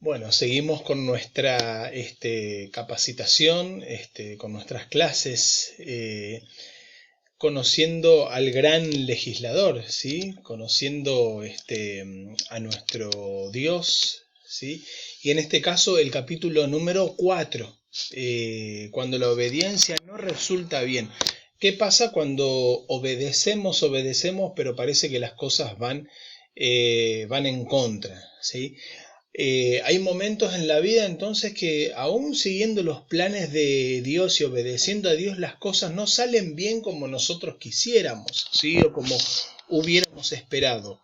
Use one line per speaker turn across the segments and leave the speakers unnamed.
Bueno, seguimos con nuestra capacitación, con nuestras clases, conociendo al gran legislador, ¿sí? Conociendo a nuestro Dios, ¿sí? Y en este caso el capítulo número 4, cuando la obediencia no resulta bien. ¿Qué pasa cuando obedecemos, pero parece que las cosas van en contra, ¿sí? Hay momentos en la vida entonces que aún siguiendo los planes de Dios y obedeciendo a Dios, las cosas no salen bien como nosotros quisiéramos, ¿sí? O como hubiéramos esperado.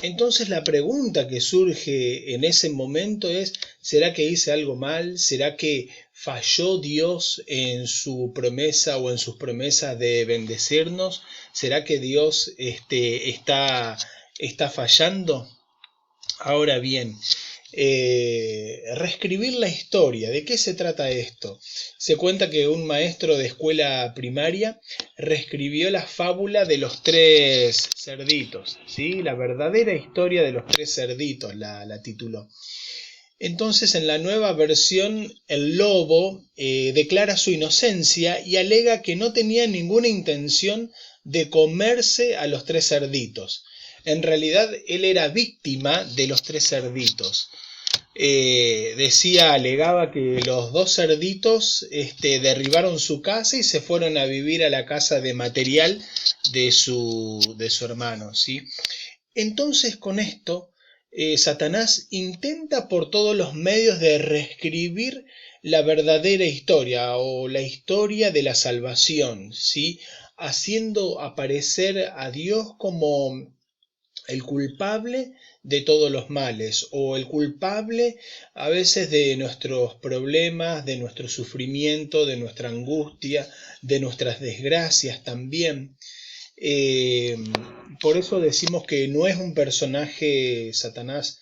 Entonces la pregunta que surge en ese momento es, ¿será que hice algo mal? ¿Será que falló Dios en su promesa o en sus promesas de bendecirnos? ¿Será que Dios está fallando? Ahora bien, reescribir la historia. ¿De qué se trata esto? Se cuenta que un maestro de escuela primaria reescribió la fábula de los tres cerditos, ¿sí? La verdadera historia de los tres cerditos la tituló. Entonces, en la nueva versión, el lobo declara su inocencia y alega que no tenía ninguna intención de comerse a los tres cerditos. En realidad, él era víctima de los tres cerditos. Alegaba que los dos cerditos derribaron su casa y se fueron a vivir a la casa de material de su hermano, ¿sí? Entonces con esto, Satanás intenta por todos los medios de reescribir la verdadera historia o la historia de la salvación, ¿sí? Haciendo aparecer a Dios como el culpable de todos los males o el culpable a veces de nuestros problemas, de nuestro sufrimiento, de nuestra angustia, de nuestras desgracias también. Eh, por eso decimos que no es un personaje Satanás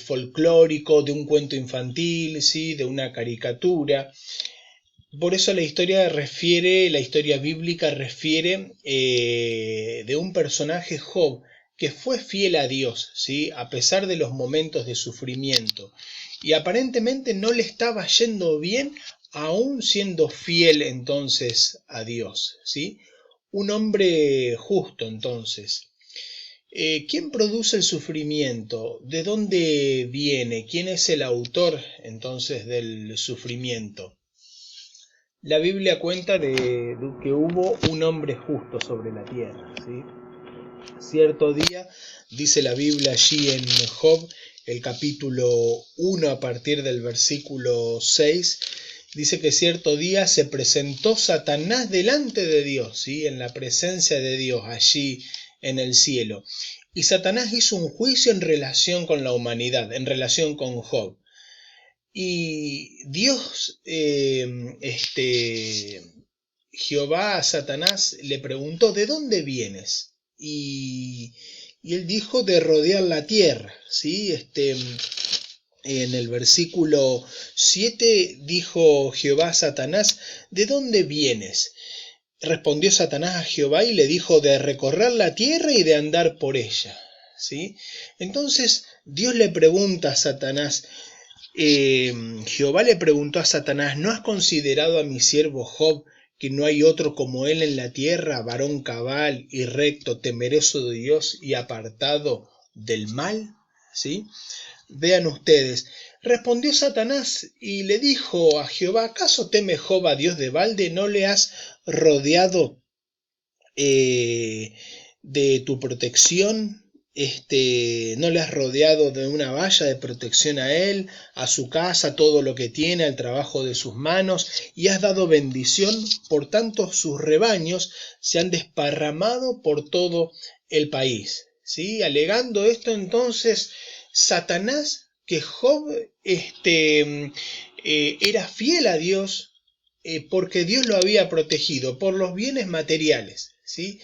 folclórico de un cuento infantil, ¿sí? De una caricatura. Por eso la historia bíblica refiere de un personaje Job que fue fiel a Dios, ¿sí? A pesar de los momentos de sufrimiento. Y aparentemente no le estaba yendo bien, aún siendo fiel entonces a Dios, ¿sí? Un hombre justo entonces. ¿Quién produce el sufrimiento? ¿De dónde viene? ¿Quién es el autor entonces del sufrimiento? La Biblia cuenta de que hubo un hombre justo sobre la tierra, ¿sí? Cierto día, dice la Biblia allí en Job, el capítulo 1 a partir del versículo 6, dice que cierto día se presentó Satanás delante de Dios, ¿sí? En la presencia de Dios, allí en el cielo. Y Satanás hizo un juicio en relación con la humanidad, en relación con Job. Y Dios, Jehová a Satanás le preguntó, ¿de dónde vienes? Y él dijo, de rodear la tierra, ¿sí? En el versículo 7 dijo Jehová a Satanás, ¿de dónde vienes? Respondió Satanás a Jehová y le dijo, de recorrer la tierra y de andar por ella, ¿sí? Entonces Dios le pregunta a Satanás, Jehová le preguntó a Satanás, ¿no has considerado a mi siervo Job, que no hay otro como él en la tierra, varón cabal y recto, temeroso de Dios y apartado del mal? ¿Sí? Vean ustedes. Respondió Satanás y le dijo a Jehová, ¿acaso teme Job a Dios de balde? ¿No le has rodeado eh, de tu protección? No le has rodeado de una valla de protección a él, a su casa, todo lo que tiene, al trabajo de sus manos, y has dado bendición, por tanto sus rebaños se han desparramado por todo el país. ¿Sí? Alegando esto entonces, Satanás, que Job era fiel a Dios, porque Dios lo había protegido por los bienes materiales, ¿sí?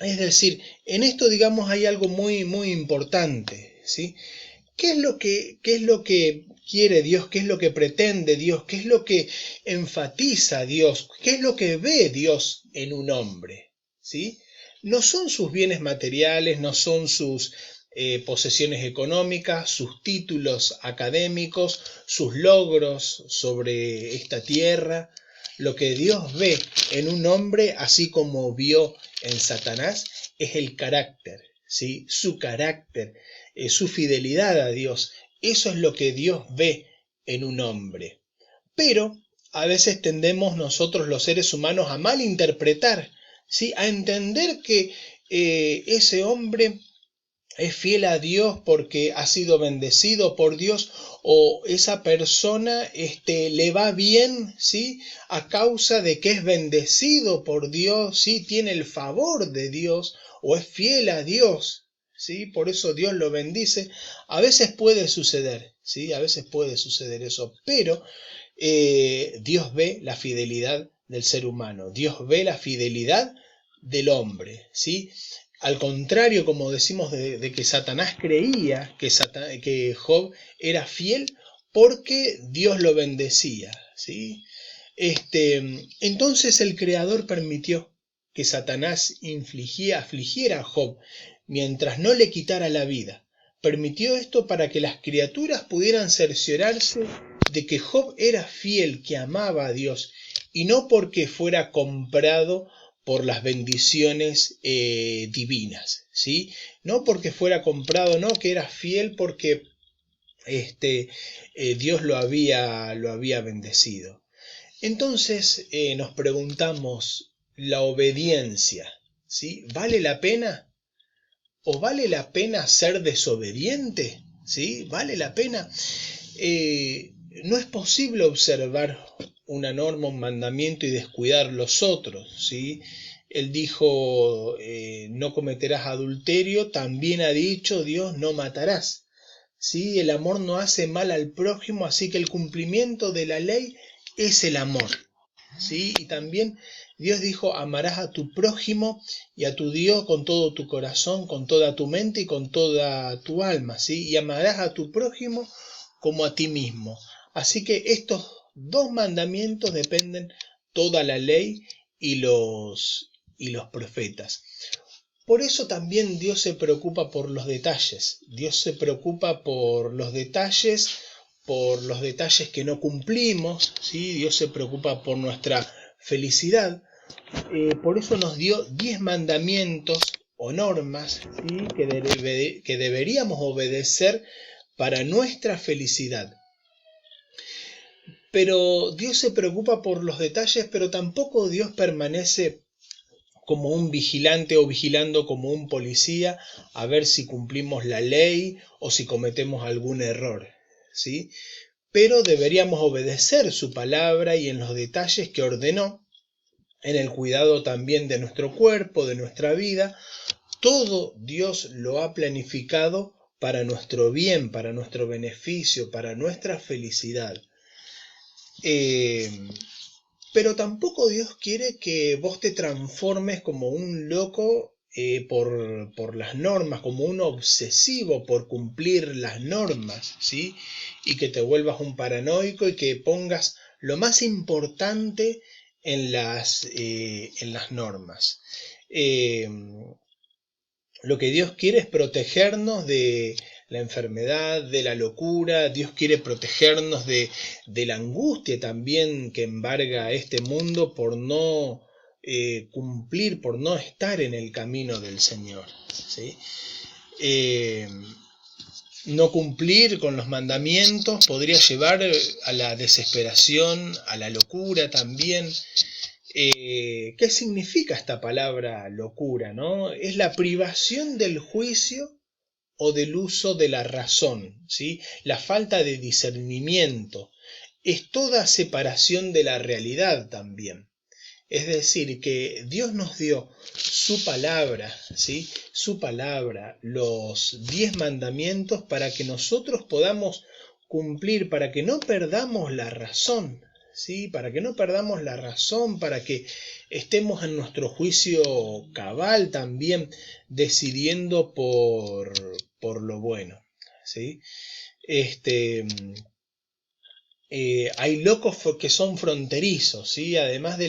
Es decir, en esto, digamos, hay algo muy, muy importante, ¿sí? ¿Qué es lo que quiere Dios? ¿Qué es lo que pretende Dios? ¿Qué es lo que enfatiza Dios? ¿Qué es lo que ve Dios en un hombre? ¿Sí? No son sus bienes materiales, no son posesiones económicas, sus títulos académicos, sus logros sobre esta tierra. Lo que Dios ve en un hombre, así como vio en Satanás, es el carácter, ¿sí? Su carácter, su fidelidad a Dios. Eso es lo que Dios ve en un hombre. Pero a veces tendemos nosotros los seres humanos a malinterpretar, ¿sí? A entender que ese hombre es fiel a Dios porque ha sido bendecido por Dios, o esa persona le va bien, ¿sí? A causa de que es bendecido por Dios, ¿sí? Tiene el favor de Dios o es fiel a Dios, ¿sí? Por eso Dios lo bendice. A veces puede suceder, ¿sí? A veces puede suceder eso, pero Dios ve la fidelidad del ser humano, Dios ve la fidelidad del hombre, ¿sí? Al contrario, como decimos de que Satanás creía que Job era fiel porque Dios lo bendecía, ¿sí? Entonces el Creador permitió que Satanás afligiera a Job mientras no le quitara la vida. Permitió esto para que las criaturas pudieran cerciorarse de que Job era fiel, que amaba a Dios, y no porque fuera comprado por las bendiciones divinas, ¿sí? No porque fuera comprado, no, que era fiel porque Dios lo había bendecido. Entonces nos preguntamos, ¿la obediencia, ¿sí? ¿Vale la pena? ¿O vale la pena ser desobediente? ¿Sí? ¿Vale la pena? No es posible observar una norma, un mandamiento y descuidar los otros, ¿sí? Él dijo, no cometerás adulterio, también ha dicho Dios, no matarás, ¿sí? El amor no hace mal al prójimo, así que el cumplimiento de la ley es el amor, ¿sí? Y también Dios dijo, amarás a tu prójimo y a tu Dios con todo tu corazón, con toda tu mente y con toda tu alma, ¿sí? Y amarás a tu prójimo como a ti mismo. Así que estos dos mandamientos dependen toda la ley y los profetas. Por eso también Dios se preocupa por los detalles. Dios se preocupa por los detalles que no cumplimos, ¿sí? Dios se preocupa por nuestra felicidad. Por eso nos dio 10 mandamientos o normas, ¿sí? que deberíamos obedecer para nuestra felicidad. Pero Dios se preocupa por los detalles, pero tampoco Dios permanece como un vigilante o vigilando como un policía a ver si cumplimos la ley o si cometemos algún error, ¿sí? Pero deberíamos obedecer su palabra y en los detalles que ordenó, en el cuidado también de nuestro cuerpo, de nuestra vida, todo Dios lo ha planificado para nuestro bien, para nuestro beneficio, para nuestra felicidad. Pero tampoco Dios quiere que vos te transformes como un loco por las normas, como un obsesivo por cumplir las normas, ¿sí? Y que te vuelvas un paranoico y que pongas lo más importante en las normas. Lo que Dios quiere es protegernos de la enfermedad, de la locura. Dios quiere protegernos de la angustia también que embarga este mundo por no cumplir, por no estar en el camino del Señor, ¿sí? No cumplir con los mandamientos podría llevar a la desesperación, a la locura también. ¿Qué significa esta palabra locura, no? Es la privación del juicio o del uso de la razón, ¿sí? La falta de discernimiento. Es toda separación de la realidad también. Es decir, que Dios nos dio su palabra, ¿sí? Su palabra, los 10 mandamientos para que nosotros podamos cumplir, para que no perdamos la razón, ¿sí? Para que no perdamos la razón, para que estemos en nuestro juicio cabal también, decidiendo por lo bueno, ¿sí? Hay locos que son fronterizos, ¿sí? Además de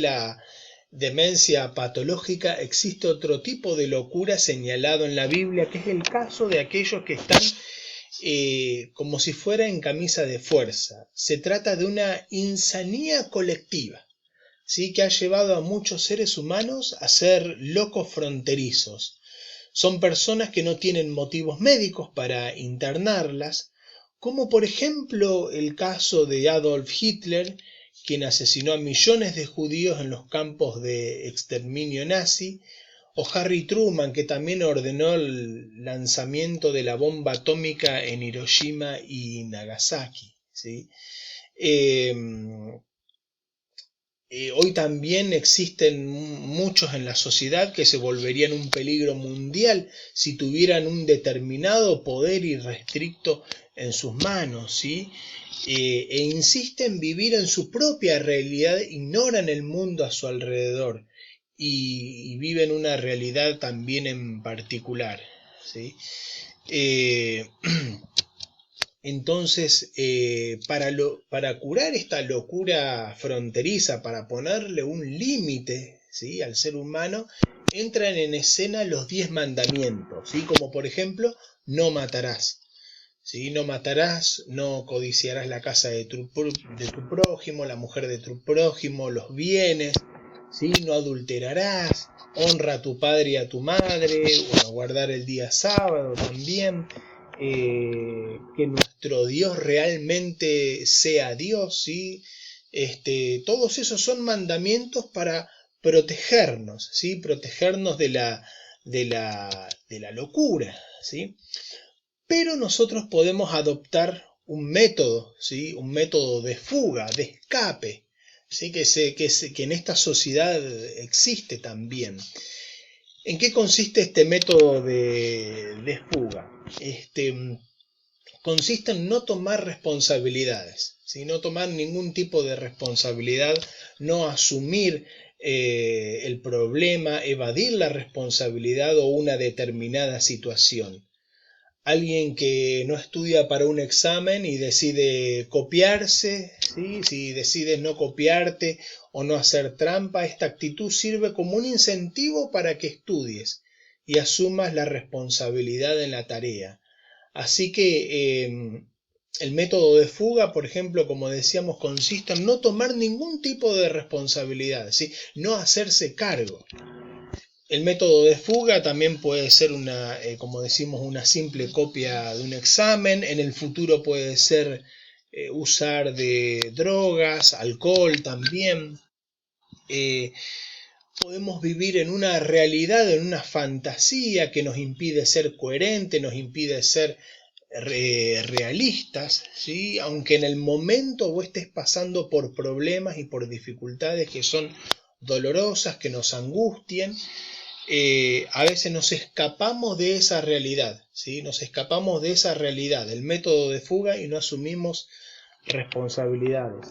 demencia patológica, existe otro tipo de locura señalado en la Biblia, que es el caso de aquellos que están como si fuera en camisa de fuerza. Se trata de una insanía colectiva, ¿sí? Que ha llevado a muchos seres humanos a ser locos fronterizos. Son personas que no tienen motivos médicos para internarlas, como por ejemplo el caso de Adolf Hitler, quien asesinó a millones de judíos en los campos de exterminio nazi, o Harry Truman, que también ordenó el lanzamiento de la bomba atómica en Hiroshima y Nagasaki, ¿sí? Eh, Hoy también existen muchos en la sociedad que se volverían un peligro mundial si tuvieran un determinado poder irrestricto en sus manos, ¿sí? E insisten en vivir en su propia realidad, ignoran el mundo a su alrededor y viven una realidad también en particular, ¿sí? Eh, Entonces, para curar esta locura fronteriza, para ponerle un límite, ¿sí?, al ser humano, entran en escena los 10 mandamientos, ¿sí? Como por ejemplo, no matarás. ¿Sí? No matarás, no codiciarás la casa de tu prójimo, la mujer de tu prójimo, los bienes, ¿sí? No adulterarás, honra a tu padre y a tu madre, bueno, guardar el día sábado también, que nuestro Dios realmente sea Dios, ¿sí? Todos esos son mandamientos para protegernos, ¿sí? Protegernos de la locura, ¿sí? Pero nosotros podemos adoptar un método, ¿sí? Un método de fuga, de escape, ¿sí? Que en esta sociedad existe también. ¿En qué consiste este método de fuga? Consiste en no tomar responsabilidades, ¿sí? No tomar ningún tipo de responsabilidad, no asumir el problema, evadir la responsabilidad o una determinada situación. Alguien que no estudia para un examen y decide copiarse, ¿sí? Si decides no copiarte o no hacer trampa, esta actitud sirve como un incentivo para que estudies y asumas la responsabilidad en la tarea. Así que el método de fuga, por ejemplo, como decíamos, consiste en no tomar ningún tipo de responsabilidad, ¿sí? No hacerse cargo. El método de fuga también puede ser como decimos, una simple copia de un examen. En el futuro puede ser usar de drogas, alcohol también. Eh, Podemos vivir en una realidad, en una fantasía que nos impide ser coherentes, nos impide ser realistas, ¿sí? Aunque en el momento vos estés pasando por problemas y por dificultades que son dolorosas, que nos angustien, a veces nos escapamos de esa realidad, ¿sí? Nos escapamos de esa realidad, del método de fuga, y no asumimos responsabilidades.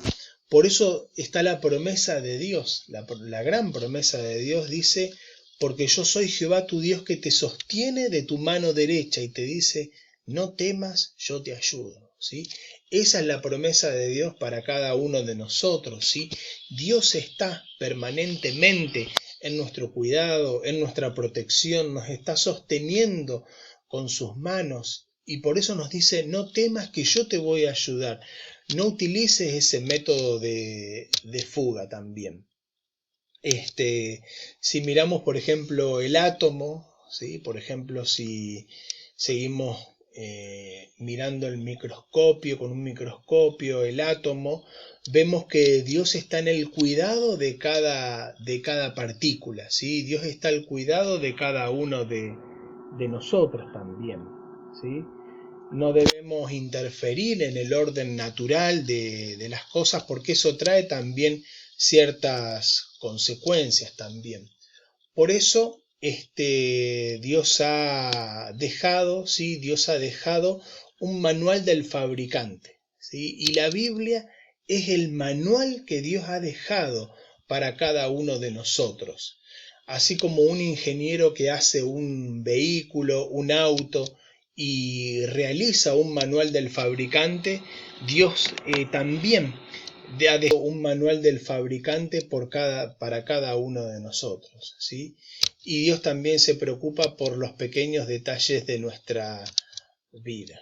Por eso está la promesa de Dios, la gran promesa de Dios dice, porque yo soy Jehová tu Dios que te sostiene de tu mano derecha y te dice, no temas, yo te ayudo, ¿sí? Esa es la promesa de Dios para cada uno de nosotros, ¿sí? Dios está permanentemente en nuestro cuidado, en nuestra protección, nos está sosteniendo con sus manos y por eso nos dice, no temas que yo te voy a ayudar. No utilices ese método de fuga también. Si miramos, por ejemplo, el átomo, ¿sí? Por ejemplo, si seguimos mirando el microscopio, con un microscopio, el átomo, vemos que Dios está en el cuidado de cada partícula, ¿sí? Dios está al cuidado de cada uno de nosotros también, ¿sí? No debemos interferir en el orden natural de las cosas porque eso trae también ciertas consecuencias también. Por eso Dios ha dejado, ¿sí? Dios ha dejado un manual del fabricante, ¿sí? Y la Biblia es el manual que Dios ha dejado para cada uno de nosotros. Así como un ingeniero que hace un vehículo, un auto, y realiza un manual del fabricante, Dios también ha dejado un manual del fabricante para cada uno de nosotros, ¿sí? Y Dios también se preocupa por los pequeños detalles de nuestra vida.